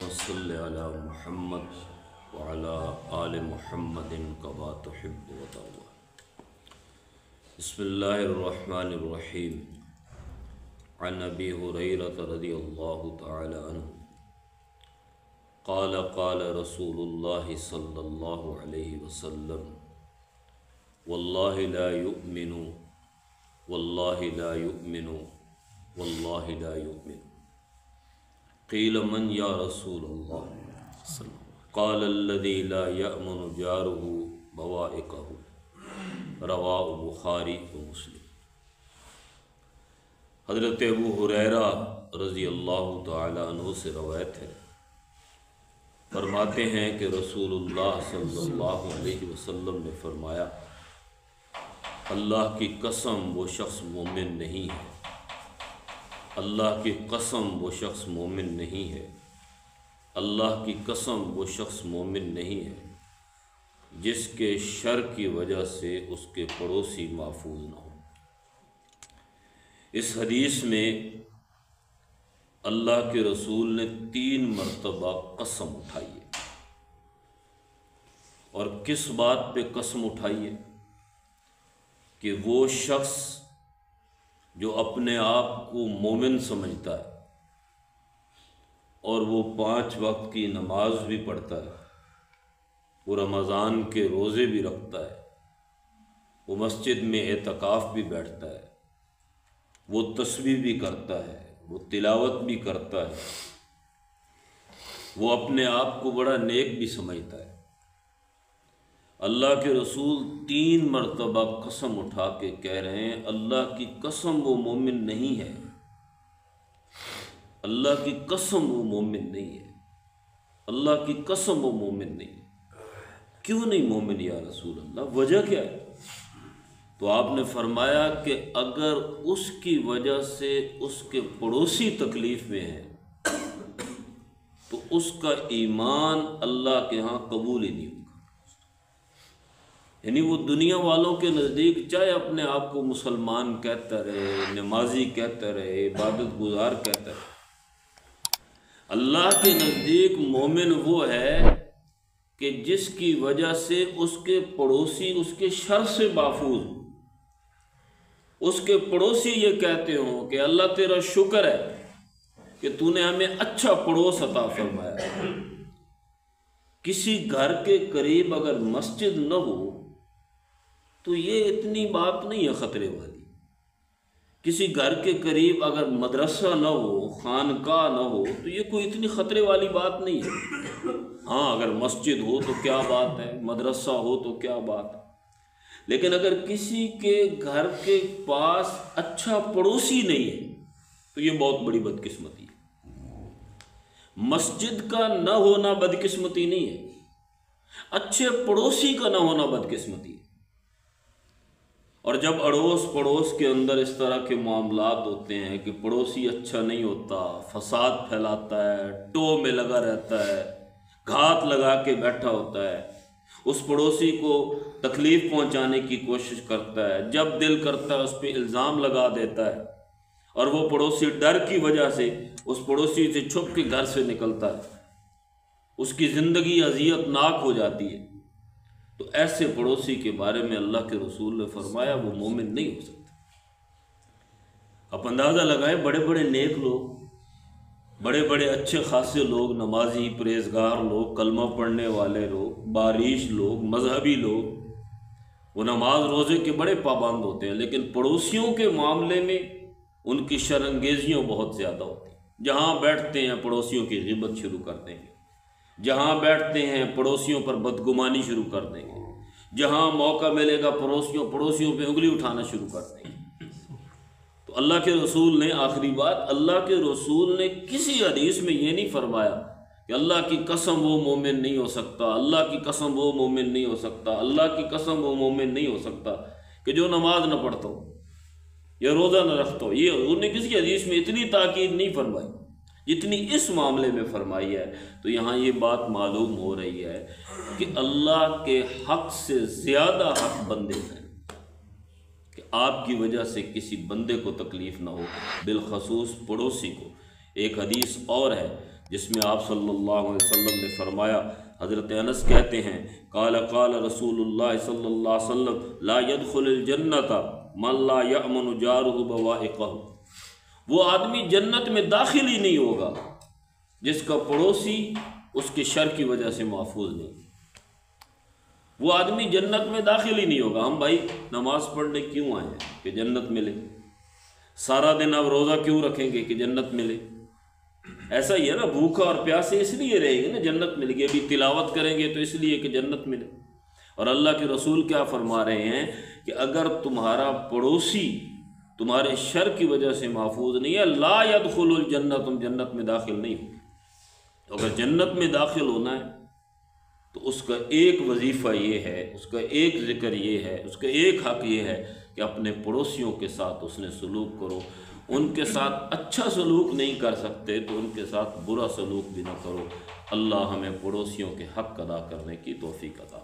صل علی محمد وعلی آل محمد کما تحب وترضى۔ بسم اللہ الرحمن الرحیم۔ عن ابی ہریرہ رضی اللہ تعالی عنہ قال قال رسول اللہ صلی اللہ علیہ وسلم واللہ لا یؤمن واللہ لا یؤمن واللہ لا یؤمن قیل من یا رسول اللہ قال الذی لا یأمن جارہ بوائقہ رواہ بخاری و مسلم۔ حضرت ابو ہریرہ رضی اللہ تعالی عنہ سے روایت ہے، فرماتے ہیں کہ رسول اللہ صلی اللہ علیہ وسلم نے فرمایا، اللہ کی قسم وہ شخص مومن نہیں ہے، اللہ کی قسم وہ شخص مومن نہیں ہے، اللہ کی قسم وہ شخص مومن نہیں ہے جس کے شر کی وجہ سے اس کے پڑوسی محفوظ نہ ہوں۔ اس حدیث میں اللہ کے رسول نے 3 مرتبہ قسم اٹھائی ہے، اور کس بات پہ قسم اٹھائی ہے؟ کہ وہ شخص جو اپنے آپ کو مومن سمجھتا ہے اور وہ 5 وقت کی نماز بھی پڑھتا ہے، وہ رمضان کے روزے بھی رکھتا ہے، وہ مسجد میں اعتکاف بھی بیٹھتا ہے، وہ تسبیح بھی کرتا ہے، وہ تلاوت بھی کرتا ہے، وہ اپنے آپ کو بڑا نیک بھی سمجھتا ہے، اللہ کے رسول 3 مرتبہ قسم اٹھا کے کہہ رہے ہیں اللہ کی قسم وہ مومن نہیں ہے، اللہ کی قسم وہ مومن نہیں ہے، اللہ کی قسم وہ مومن نہیں ہے۔ کیوں نہیں مومن یا رسول اللہ؟ وجہ کیا ہے؟ تو آپ نے فرمایا کہ اگر اس کی وجہ سے اس کے پڑوسی تکلیف میں ہے تو اس کا ایمان اللہ کے ہاں قبول ہی نہیں ہوگا۔ یعنی وہ دنیا والوں کے نزدیک چاہے اپنے آپ کو مسلمان کہتا رہے، نمازی کہتا رہے، عبادت گزار کہتا رہے، اللہ کے نزدیک مومن وہ ہے کہ جس کی وجہ سے اس کے پڑوسی اس کے شر سے محفوظ ہوں، اس کے پڑوسی یہ کہتے ہوں کہ اللہ تیرا شکر ہے کہ تو نے ہمیں اچھا پڑوس عطا فرمایا۔ کسی گھر کے قریب اگر مسجد نہ ہو تو یہ اتنی بات نہیں ہے خطرے والی، کسی گھر کے قریب اگر مدرسہ نہ ہو، خانقاہ نہ ہو تو یہ کوئی اتنی خطرے والی بات نہیں ہے۔ ہاں اگر مسجد ہو تو کیا بات ہے، مدرسہ ہو تو کیا بات ہے، لیکن اگر کسی کے گھر کے پاس اچھا پڑوسی نہیں ہے تو یہ بہت بڑی بدقسمتی ہے۔ مسجد کا نہ ہونا بدقسمتی نہیں ہے، اچھے پڑوسی کا نہ ہونا بدقسمتی ہے۔ اور جب اڑوس پڑوس کے اندر اس طرح کے معاملات ہوتے ہیں کہ پڑوسی اچھا نہیں ہوتا، فساد پھیلاتا ہے، ٹو میں لگا رہتا ہے، گھات لگا کے بیٹھا ہوتا ہے، اس پڑوسی کو تکلیف پہنچانے کی کوشش کرتا ہے، جب دل کرتا ہے اس پہ الزام لگا دیتا ہے، اور وہ پڑوسی ڈر کی وجہ سے اس پڑوسی سے چھپ کے گھر سے نکلتا ہے، اس کی زندگی اذیت ناک ہو جاتی ہے، تو ایسے پڑوسی کے بارے میں اللہ کے رسول نے فرمایا وہ مومن نہیں ہو سکتا۔ آپ اندازہ لگائیں، بڑے بڑے نیک لوگ، بڑے بڑے اچھے خاصے لوگ، نمازی پرہیزگار لوگ، کلمہ پڑھنے والے لوگ، باریش لوگ، مذہبی لوگ، وہ نماز روزے کے بڑے پابند ہوتے ہیں، لیکن پڑوسیوں کے معاملے میں ان کی شرانگیزیاں بہت زیادہ ہوتی ہیں۔ جہاں بیٹھتے ہیں پڑوسیوں کی غیبت شروع کر دیں گے، جہاں بیٹھتے ہیں پڑوسیوں پر بدگمانی شروع کر دیں گے، جہاں موقع ملے گا پڑوسیوں پہ انگلی اٹھانا شروع کر دیں گے۔ تو اللہ کے رسول نے، آخری بات، اللہ کے رسول نے کسی حدیث میں یہ نہیں فرمایا کہ اللہ کی قسم وہ مومن نہیں ہو سکتا، اللہ کی قسم وہ مومن نہیں ہو سکتا، اللہ کی قسم وہ مومن نہیں ہو سکتا کہ جو نماز نہ پڑھتا ہو یا روزہ نہ رکھتا ہو۔ یہ حضور نے کسی حدیث میں اتنی تاکید نہیں فرمائی جتنی اس معاملے میں فرمائی ہے۔ تو یہاں یہ بات معلوم ہو رہی ہے کہ اللہ کے حق سے زیادہ حق بندے ہیں کہ آپ کی وجہ سے کسی بندے کو تکلیف نہ ہو، بالخصوص پڑوسی کو۔ ایک حدیث اور ہے جس میں آپ صلی اللہ علیہ وسلم نے فرمایا، حضرت انس کہتے ہیں قال قال رسول اللہ صلی اللہ علیہ وسلم لا يدخل الجنت من لا یأمن جارہ بوائقہ، وہ آدمی جنت میں داخل ہی نہیں ہوگا جس کا پڑوسی اس کے شر کی وجہ سے محفوظ نہیں۔ وہ آدمی جنت میں داخل ہی نہیں ہوگا۔ ہم بھائی نماز پڑھنے کیوں آئے ہیں؟ کہ جنت ملے۔ سارا دن اب روزہ کیوں رکھیں گے؟ کہ جنت ملے۔ ایسا ہی ہے نا، بھوکا اور پیاسے اس لیے رہیں گے نا، جنت ملے گی۔ ابھی تلاوت کریں گے تو اس لیے کہ جنت ملے۔ اور اللہ کے رسول کیا فرما رہے ہیں کہ اگر تمہارا پڑوسی تمہارے شر کی وجہ سے محفوظ نہیں ہے، لا يدخل الجنت، تم جنت میں داخل نہیں ہو۔ تو اگر جنت میں داخل ہونا ہے تو اس کا ایک وظیفہ یہ ہے، اس کا ایک ذکر یہ ہے، اس کا ایک حق یہ ہے کہ اپنے پڑوسیوں کے ساتھ اس نے سلوک کرو۔ ان کے ساتھ اچھا سلوک نہیں کر سکتے تو ان کے ساتھ برا سلوک بھی نہ کرو۔ اللہ ہمیں پڑوسیوں کے حق ادا کرنے کی توفیق عطا